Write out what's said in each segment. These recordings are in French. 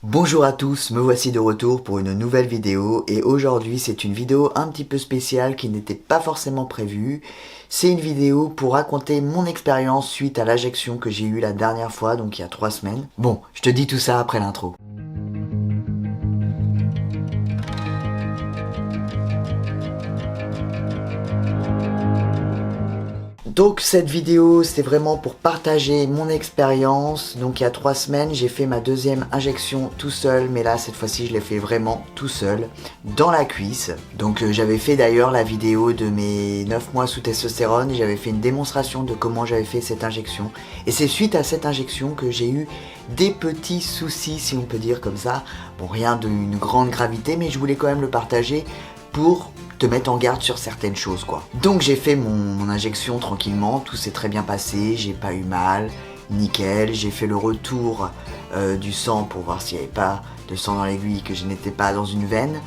Bonjour à tous, me voici de retour pour une nouvelle vidéo et aujourd'hui c'est une vidéo un petit peu spéciale qui n'était pas forcément prévue. C'est une vidéo pour raconter mon expérience suite à l'injection que j'ai eue la dernière fois, donc il y a 3 semaines. Bon, je te dis tout ça après l'intro. Donc cette vidéo c'est vraiment pour partager mon expérience. Donc il y a 3 semaines j'ai fait ma deuxième injection tout seul, mais là cette fois-ci je l'ai fait vraiment tout seul dans la cuisse. Donc j'avais fait d'ailleurs la vidéo de mes 9 mois sous testostérone, j'avais fait une démonstration de comment j'avais fait cette injection. Et c'est suite à cette injection que j'ai eu des petits soucis, si on peut dire comme ça. Bon, rien d'une grande gravité, mais je voulais quand même le partager pour te mettre en garde sur certaines choses quoi. Donc j'ai fait mon injection tranquillement, tout s'est très bien passé, j'ai pas eu mal, nickel. J'ai fait le retour du sang pour voir s'il n'y avait pas de sang dans l'aiguille, que je n'étais pas dans une veine.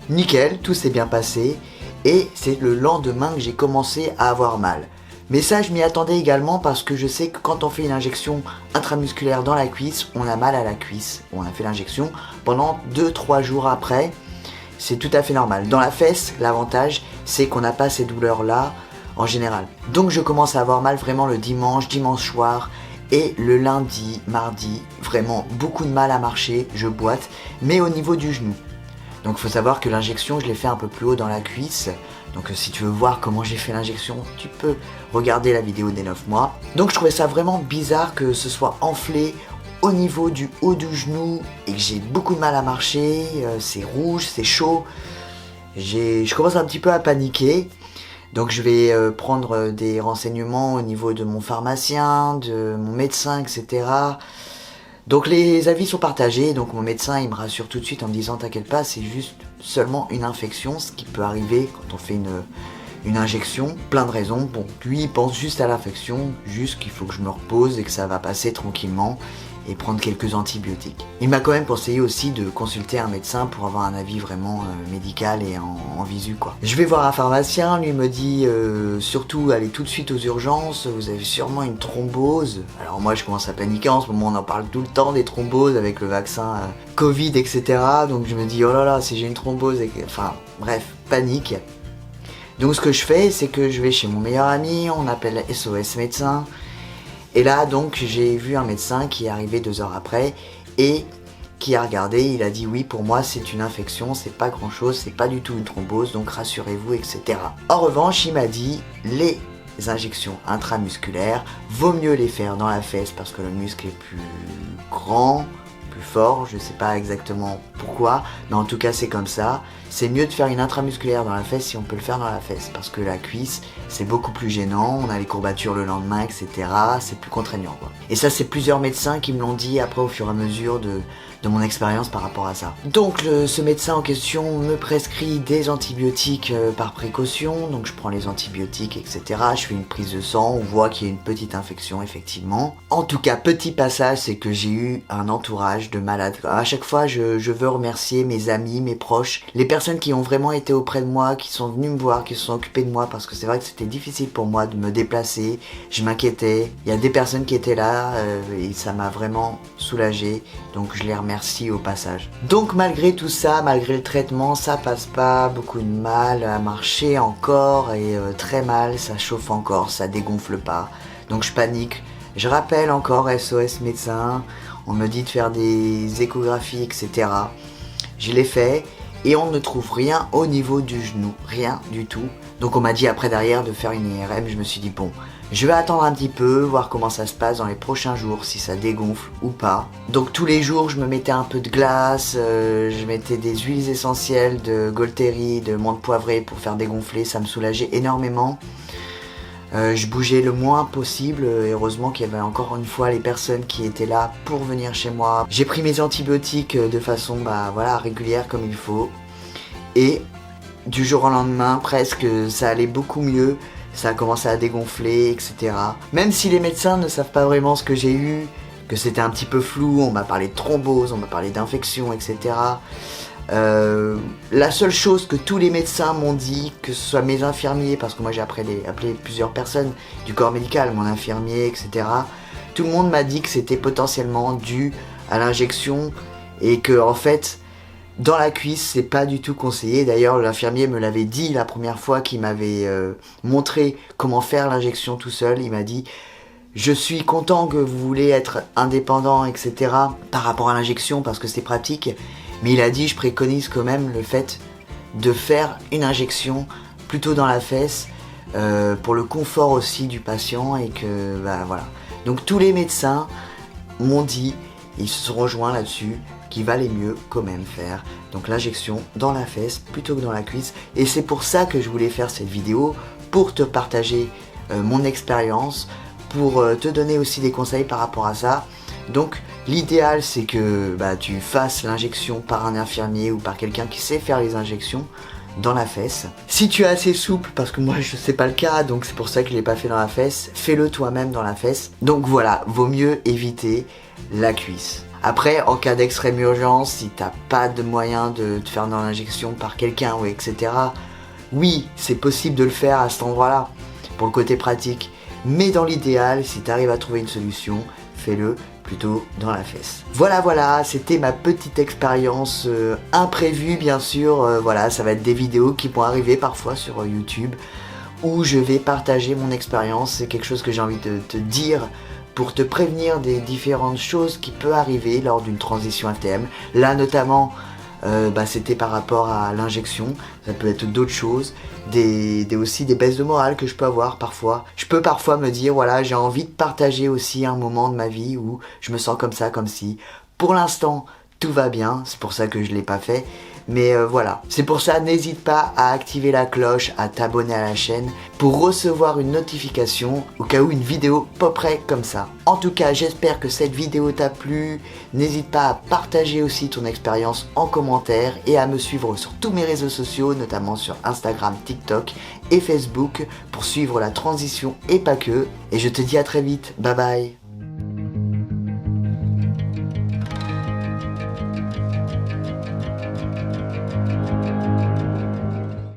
Nickel, tout s'est bien passé et c'est le lendemain que j'ai commencé à avoir mal. Mais ça je m'y attendais également parce que je sais que quand on fait une injection intramusculaire dans la cuisse, on a mal à la cuisse. On a fait l'injection pendant 2-3 jours après. C'est tout à fait normal. Dans la fesse, l'avantage, c'est qu'on n'a pas ces douleurs-là en général. Donc je commence à avoir mal vraiment le dimanche soir et le lundi, mardi, vraiment beaucoup de mal à marcher, je boite, mais au niveau du genou. Donc il faut savoir que l'injection, je l'ai fait un peu plus haut dans la cuisse. Donc si tu veux voir comment j'ai fait l'injection, tu peux regarder la vidéo des 9 mois. Donc je trouvais ça vraiment bizarre que ce soit enflé au niveau du haut du genou et que j'ai beaucoup de mal à marcher, c'est rouge, c'est chaud. Je commence un petit peu à paniquer. Donc je vais prendre des renseignements au niveau de mon pharmacien, de mon médecin, etc. Donc les avis sont partagés, donc mon médecin il me rassure tout de suite en me disant t'inquiète pas, c'est juste seulement une infection, ce qui peut arriver quand on fait une injection, plein de raisons. Bon, lui il pense juste à l'infection, juste qu'il faut que je me repose et que ça va passer tranquillement et prendre quelques antibiotiques. Il m'a quand même conseillé aussi de consulter un médecin pour avoir un avis vraiment médical et en visu quoi. Je vais voir un pharmacien, lui me dit surtout allez tout de suite aux urgences, vous avez sûrement une thrombose. Alors moi je commence à paniquer, en ce moment on en parle tout le temps des thromboses avec le vaccin Covid etc. Donc je me dis oh là là si j'ai une thrombose, enfin bref, panique. Donc ce que je fais c'est que je vais chez mon meilleur ami, on appelle SOS médecin. Et là donc j'ai vu un médecin qui est arrivé 2 heures après et qui a regardé, il a dit oui pour moi c'est une infection, c'est pas grand chose, c'est pas du tout une thrombose donc rassurez-vous etc. En revanche il m'a dit les injections intramusculaires, vaut mieux les faire dans la fesse parce que le muscle est plus grand, plus fort, je sais pas exactement pourquoi, mais en tout cas c'est comme ça. C'est mieux de faire une intramusculaire dans la fesse si on peut le faire dans la fesse, parce que la cuisse c'est beaucoup plus gênant, on a les courbatures le lendemain, etc. C'est plus contraignant quoi. Et ça c'est plusieurs médecins qui me l'ont dit après au fur et à mesure de mon expérience par rapport à ça. Donc ce médecin en question me prescrit des antibiotiques par précaution, donc je prends les antibiotiques etc. Je fais une prise de sang, on voit qu'il y a une petite infection effectivement. En tout cas petit passage, c'est que j'ai eu un entourage de malades. À chaque fois je veux remercier mes amis, mes proches, les personnes qui ont vraiment été auprès de moi, qui sont venues me voir, qui se sont occupées de moi, parce que c'est vrai que c'était difficile pour moi de me déplacer, je m'inquiétais. Il y a des personnes qui étaient là et ça m'a vraiment soulagé, donc je les remercie au passage. Donc malgré tout ça, malgré le traitement, ça passe pas, beaucoup de mal à marcher encore et très mal, ça chauffe encore, ça dégonfle pas. Donc je panique, je rappelle encore SOS médecin, on me dit de faire des échographies etc. Je l'ai fait. Et on ne trouve rien au niveau du genou, rien du tout. Donc on m'a dit après derrière de faire une IRM, je me suis dit bon, je vais attendre un petit peu, voir comment ça se passe dans les prochains jours, si ça dégonfle ou pas. Donc tous les jours je me mettais un peu de glace, je mettais des huiles essentielles de Golteri, de menthe poivrée pour faire dégonfler, ça me soulageait énormément. Je bougeais le moins possible, heureusement qu'il y avait encore une fois les personnes qui étaient là pour venir chez moi. J'ai pris mes antibiotiques de façon voilà, régulière comme il faut. Et du jour au lendemain, presque, ça allait beaucoup mieux. Ça a commencé à dégonfler, etc. Même si les médecins ne savent pas vraiment ce que j'ai eu, que c'était un petit peu flou, on m'a parlé de thrombose, on m'a parlé d'infection, etc. La seule chose que tous les médecins m'ont dit, que ce soit mes infirmiers, parce que moi j'ai appelé plusieurs personnes du corps médical, mon infirmier, etc. Tout le monde m'a dit que c'était potentiellement dû à l'injection et que en fait dans la cuisse c'est pas du tout conseillé. D'ailleurs l'infirmier me l'avait dit la première fois qu'il m'avait montré comment faire l'injection tout seul. Il m'a dit: je suis content que vous voulez être indépendant, etc. par rapport à l'injection parce que c'est pratique, mais il a dit: je préconise quand même le fait de faire une injection plutôt dans la fesse pour le confort aussi du patient et que voilà. Donc tous les médecins m'ont dit, ils se sont rejoints là-dessus, qu'il valait mieux quand même faire donc l'injection dans la fesse plutôt que dans la cuisse. Et c'est pour ça que je voulais faire cette vidéo, pour te partager mon expérience, pour te donner aussi des conseils par rapport à ça. Donc l'idéal c'est que tu fasses l'injection par un infirmier ou par quelqu'un qui sait faire les injections dans la fesse. Si tu es assez souple, parce que moi je sais pas le cas, donc c'est pour ça que je l'ai pas fait dans la fesse, fais-le toi-même dans la fesse. Donc voilà, vaut mieux éviter la cuisse. Après, en cas d'extrême urgence, si t'as pas de moyen de te faire dans l'injection par quelqu'un ou etc., oui, c'est possible de le faire à cet endroit-là, pour le côté pratique. Mais dans l'idéal, si tu arrives à trouver une solution, fais-le plutôt dans la fesse. Voilà, c'était ma petite expérience imprévue bien sûr. Voilà, ça va être des vidéos qui vont arriver parfois sur YouTube où je vais partager mon expérience. C'est quelque chose que j'ai envie de te dire pour te prévenir des différentes choses qui peuvent arriver lors d'une transition ATM. Là notamment, c'était par rapport à l'injection, ça peut être d'autres choses, aussi des baisses de morale que je peux avoir parfois. Je peux parfois me dire, voilà, j'ai envie de partager aussi un moment de ma vie où je me sens comme ça, comme si. Pour l'instant, tout va bien, c'est pour ça que je l'ai pas fait. Mais voilà, c'est pour ça, n'hésite pas à activer la cloche, à t'abonner à la chaîne pour recevoir une notification au cas où une vidéo poperait comme ça. En tout cas, j'espère que cette vidéo t'a plu. N'hésite pas à partager aussi ton expérience en commentaire et à me suivre sur tous mes réseaux sociaux, notamment sur Instagram, TikTok et Facebook pour suivre la transition et pas que. Et je te dis à très vite, bye bye.